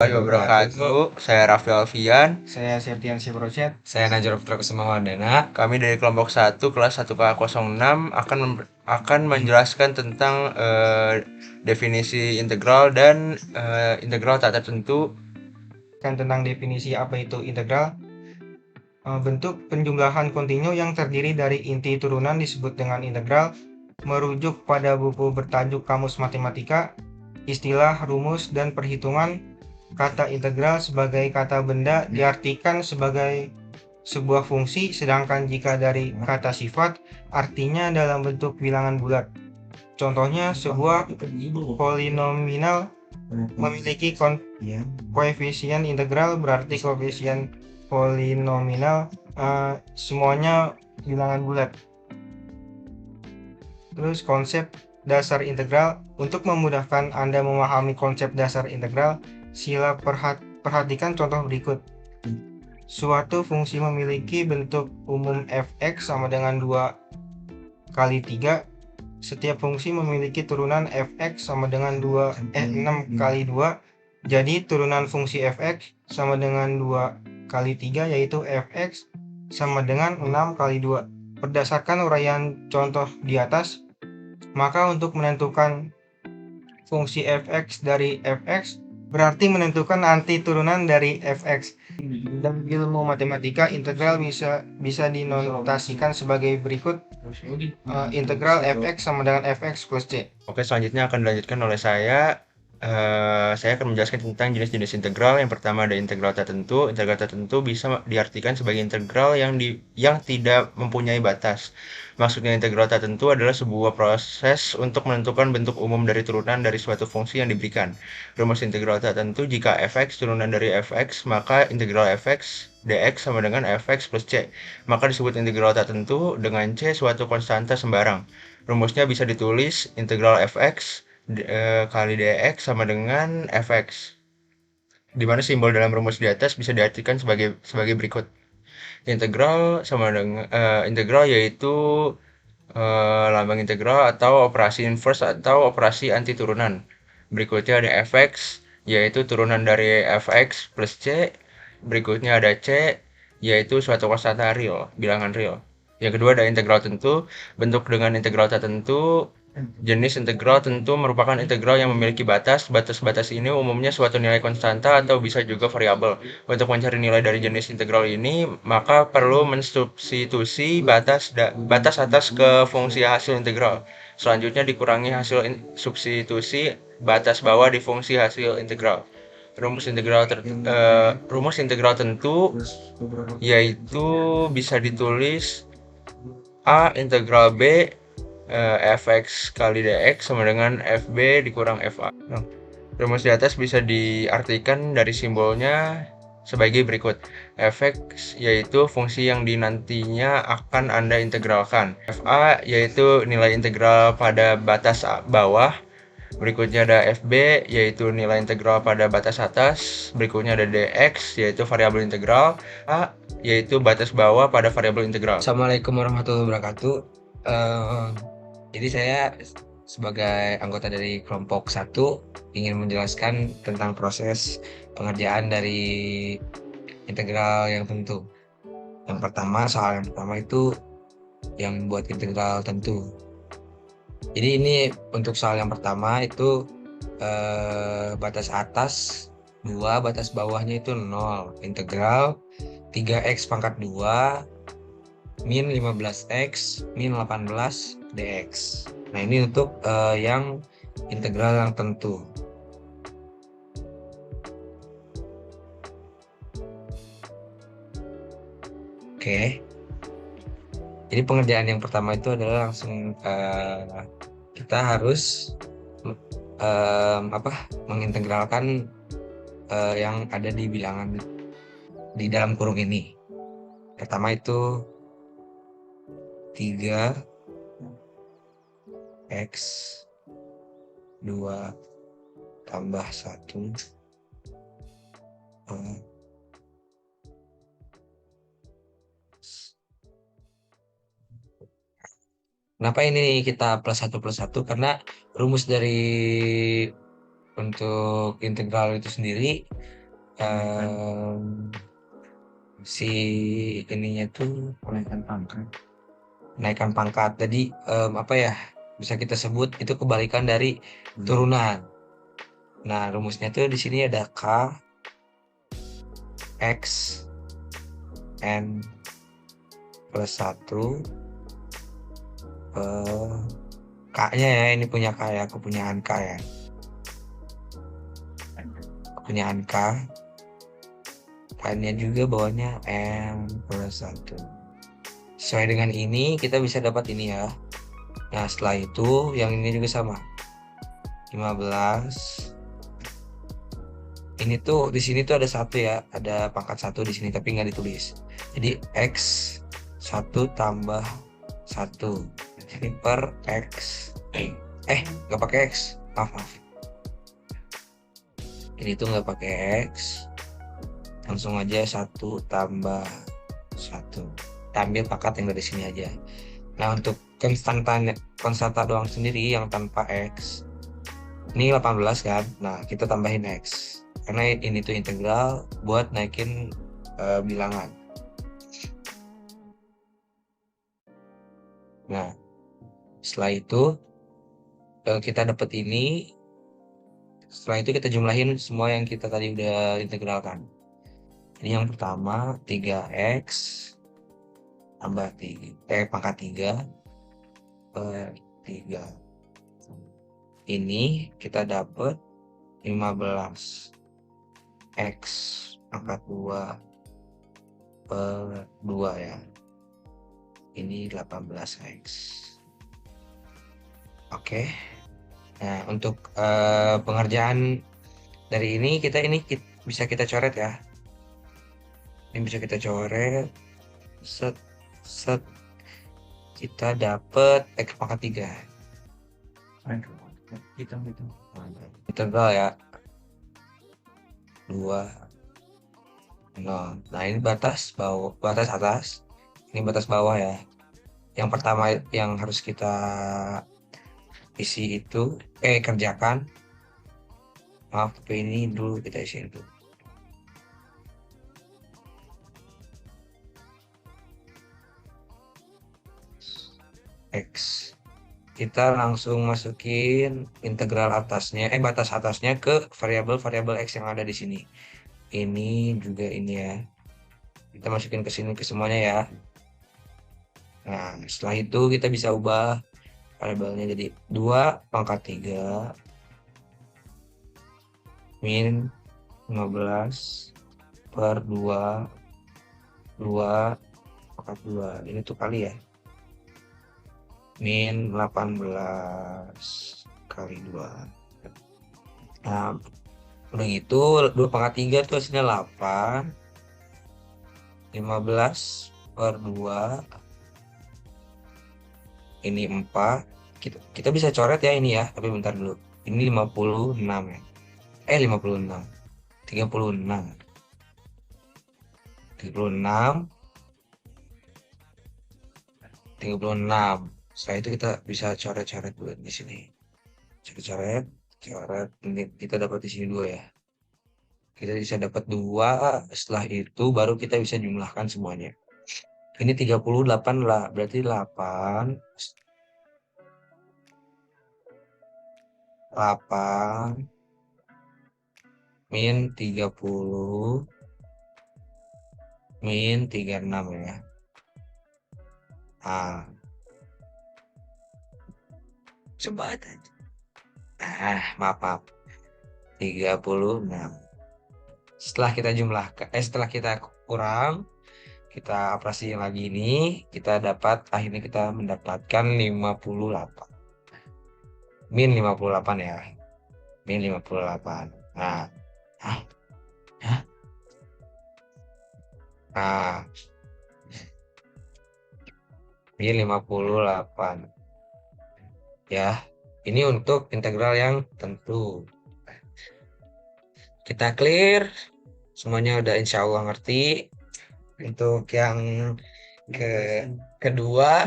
Wabarakatuh. Saya Raffi Alfian. Saya Septian Sibrocet. Saya Najwa Putra Kusuma Wardana. Kami dari kelompok 1 kelas 1K06 akan menjelaskan tentang definisi integral dan integral tak tertentu. Tentang definisi apa itu integral. Bentuk penjumlahan kontinu yang terdiri dari inti turunan disebut dengan integral. Merujuk pada buku bertajuk Kamus Matematika, istilah, rumus, dan perhitungan, kata integral sebagai kata benda diartikan sebagai sebuah fungsi, sedangkan jika dari kata sifat, artinya dalam bentuk bilangan bulat. Contohnya, sebuah polinomial memiliki koefisien integral, berarti koefisien polinomial semuanya bilangan bulat. Terus konsep dasar integral. Untuk memudahkan Anda memahami konsep dasar integral, sila perhatikan contoh berikut. Suatu fungsi memiliki bentuk umum fx sama dengan 2 kali 3. Setiap fungsi memiliki turunan fx sama dengan 6 kali 2. Jadi turunan fungsi fx sama dengan 2 kali 3, yaitu fx sama dengan 6 kali 2. Berdasarkan uraian contoh di atas, maka untuk menentukan fungsi fx dari fx berarti menentukan anti turunan dari fx. Dalam ilmu matematika, integral bisa dinotasikan sebagai berikut. Integral fx sama dengan fx plus c. Oke, selanjutnya akan dilanjutkan oleh saya. Saya akan menjelaskan tentang jenis-jenis integral. Yang pertama ada integral tertentu. Integral tertentu bisa diartikan sebagai integral yang tidak mempunyai batas. Maksudnya integral tertentu adalah sebuah proses untuk menentukan bentuk umum dari turunan dari suatu fungsi yang diberikan. Rumus integral tertentu: jika fx turunan dari fx, maka integral fx dx sama dengan fx plus c. Maka disebut integral tertentu dengan c suatu konstanta sembarang. Rumusnya bisa ditulis integral fx kali dx sama dengan fx, di mana simbol dalam rumus di atas bisa diartikan sebagai berikut. Integral sama dengan integral yaitu lambang integral atau operasi inverse atau operasi anti turunan. Berikutnya ada fx, yaitu turunan dari fx plus c. Berikutnya ada c, yaitu suatu konstanta real, bilangan real. Yang kedua ada integral tentu. Bentuk dengan integral tertentu. Jenis integral tentu merupakan integral yang memiliki batas. Batas-batas ini umumnya suatu nilai konstanta atau bisa juga variabel. Untuk mencari nilai dari jenis integral ini, maka perlu mensubstitusi batas atas ke fungsi hasil integral. Selanjutnya dikurangi hasil substitusi batas bawah di fungsi hasil integral. Rumus integral tentu yaitu bisa ditulis A integral B fx kali dx sama dengan fb dikurang fa. Rumus di atas bisa diartikan dari simbolnya sebagai berikut. Fx yaitu fungsi yang nantinya akan Anda integralkan. Fa yaitu nilai integral pada batas bawah. Berikutnya ada fb yaitu nilai integral pada batas atas. Berikutnya ada dx yaitu variabel integral. A yaitu batas bawah pada variabel integral. Assalamualaikum warahmatullahi wabarakatuh. Jadi saya sebagai anggota dari kelompok 1 ingin menjelaskan tentang proses pengerjaan dari integral yang tentu. Soal yang pertama itu yang membuat integral tentu. Jadi ini untuk soal yang pertama itu batas atas 2, batas bawahnya itu 0. Integral 3x pangkat 2 min 15x min 18 dx. Nah ini untuk yang integral yang tentu. Oke. Jadi pengerjaan yang pertama itu adalah langsung kita harus mengintegralkan yang ada di bilangan di dalam kurung ini. Pertama itu 3x 2 tambah 1 Kenapa ini kita plus 1 plus 1? Karena rumus dari untuk integral itu sendiri si ininya tuh naikkan pangkat. Jadi apa ya, bisa kita sebut itu kebalikan dari turunan. Nah, rumusnya tuh di sini ada K X N plus 1 K-nya ya, ini punya K ya, kepunyaan K ya. Kepunyaan K. K-nya juga bawahnya M plus 1. Sesuai dengan ini, kita bisa dapat ini ya. Nah, setelah itu, yang ini juga sama. 15. Ini tuh, di sini tuh ada 1 ya. Ada pangkat 1 di sini, tapi nggak ditulis. Jadi, X 1 tambah 1. Ini per X. Nggak pakai X. Maaf. Ini tuh nggak pakai X. Langsung aja 1 tambah 1. Kita ambil pangkat yang dari sini aja. Nah, untuk konstanta doang sendiri yang tanpa X, ini 18 kan. Nah, kita tambahin X. Karena ini tuh integral buat naikin bilangan. Nah, setelah itu kita dapat ini. Setelah itu kita jumlahin semua yang kita tadi udah integralkan. Ini yang pertama 3x tambah 3 pangkat 3 per 3. Ini kita dapat 15 x pangkat 2 per 2 ya. Ini 18x. Oke. Nah, untuk pengerjaan dari ini bisa kita coret ya. Ini bisa kita coret. Set. Kita dapat X pangkat 3. Integral ya. 2. Nah, ini batas atas. Ini batas bawah ya. Yang pertama yang harus kita isi itu kerjakan. Maaf, tapi ini dulu kita isi itu. X. Kita langsung masukin integral atasnya, batas atasnya ke variabel X yang ada di sini. Ini juga ini ya. Kita masukin ke sini ke semuanya ya. Nah, setelah itu kita bisa ubah variabelnya jadi 2 pangkat 3 min 15 per 2 pangkat 2. Ini tuh kali ya. Min 18 kali 2. Nah, udah gitu 2 pangkat 3 itu hasilnya 8. 15 per 2. Ini 4. Kita bisa coret ya ini ya, tapi bentar dulu. Ini 56 ya. 56. 36. 36. Setelah itu kita bisa coret-coret dulu di sini. Coret. Ini kita dapat di sini 2 ya. Kita bisa dapat 2. Setelah itu baru kita bisa jumlahkan semuanya. Ini 38 lah, berarti 8 min 30 min 36 ya. Coba aja. Maaf. 36. Setelah kita setelah kita kurang, kita operasi lagi ini, akhirnya kita mendapatkan 58. Min 58 ya. Min 58. Nah. Min 58. Ya, ini untuk integral yang tentu. Kita clear. Semuanya udah insya Allah ngerti. Untuk yang kedua,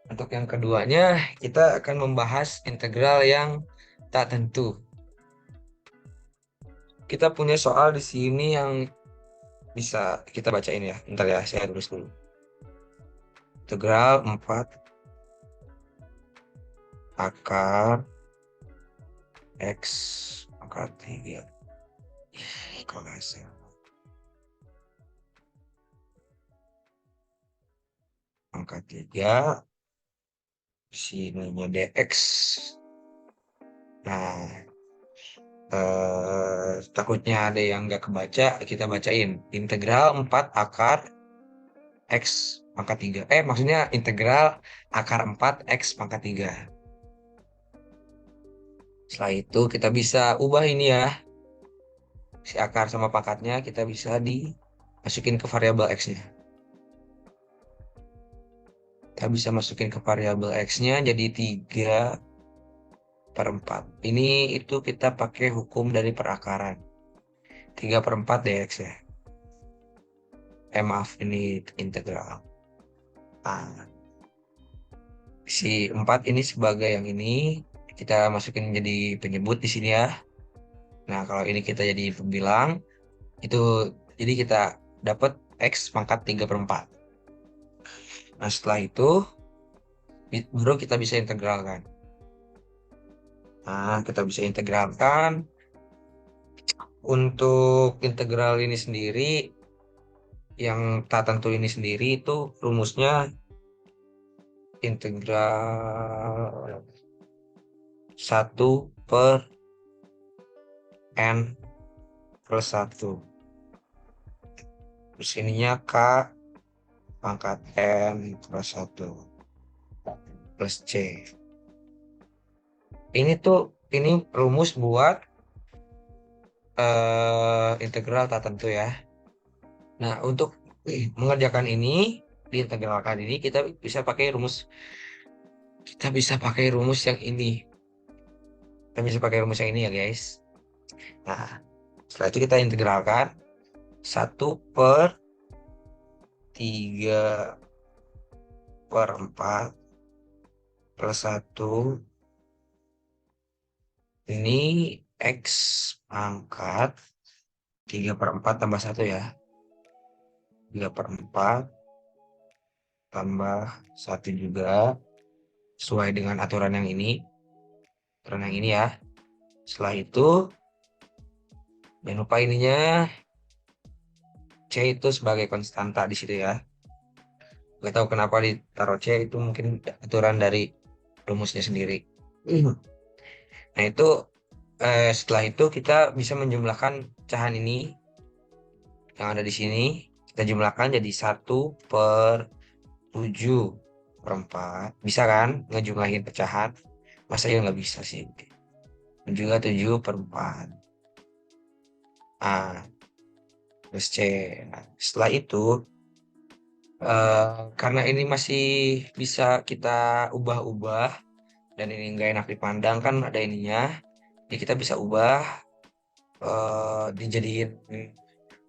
untuk yang keduanya kita akan membahas integral yang tak tentu. kita punya soal di sini yang bisa kita bacain ya. Bentar ya, saya tulis dulu. Integral 4 akar X pangkat 3. Kalau nggak salah. Pangkat 3. Sininya dx. Nah, takutnya ada yang nggak kebaca, kita bacain. Integral 4 akar X pangkat 3. Maksudnya integral akar 4 X pangkat 3. Setelah itu kita bisa ubah ini ya. Si akar sama pangkatnya kita bisa dimasukin ke variabel X-nya. Kita bisa masukin ke variabel X-nya jadi 3/4. Ini itu kita pakai hukum dari perakaran. 3/4 dx ya. Maaf, ini integral. Si 4 ini sebagai yang ini kita masukin jadi penyebut di sini ya. Nah, kalau ini kita jadi pembilang itu jadi kita dapat X pangkat 3/4. Nah, setelah itu baru kita bisa integralkan. Nah, kita bisa integralkan. Untuk integral ini sendiri, yang tak tentu ini sendiri itu rumusnya integral 1/n+1. Terus ininya K pangkat n+1 plus C. Ini rumus buat integral tak tentu ya. Nah, untuk mengerjakan ini, diintegralkan ini kita bisa pakai rumus yang ini. Kita bisa pakai rumus yang ini ya guys. Nah, setelah itu kita integralkan 1/3/4 plus 1 ini X pangkat 3/4 tambah 1 ya. 3/4 tambah 1 juga sesuai dengan aturan yang ini. Aturan yang ini ya. Setelah itu jangan lupa ininya C itu sebagai konstanta di situ ya. Gak tahu kenapa ditaruh C, itu mungkin aturan dari rumusnya sendiri. Nah, itu setelah itu kita bisa menjumlahkan pecahan ini yang ada di sini. Kita jumlahkan jadi 1/7/4. Bisa kan ngejumlahin pecahan? Masa ya nggak bisa sih. Juga 7/4. Plus C. Nah, setelah itu karena ini masih bisa kita ubah-ubah dan ini nggak enak dipandang kan ada ininya, jadi kita bisa ubah dijadiin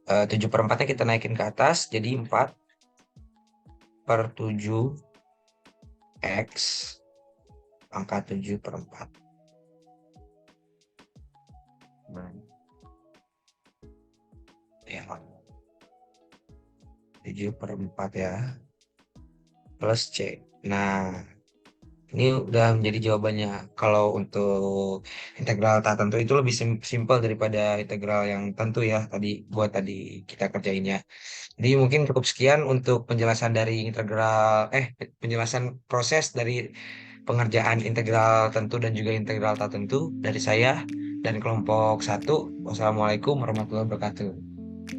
7/4-nya kita naikin ke atas jadi 4/7 X pangkat 7/4. Ya, 7/4 ya plus C. Nah, ini udah menjadi jawabannya. Kalau untuk integral tak tentu itu lebih simpel daripada integral yang tentu ya tadi kita kerjainnya. Jadi mungkin cukup sekian untuk penjelasan dari penjelasan proses dari pengerjaan integral tentu dan juga integral tak tentu dari saya dan kelompok 1. Wassalamualaikum warahmatullahi wabarakatuh.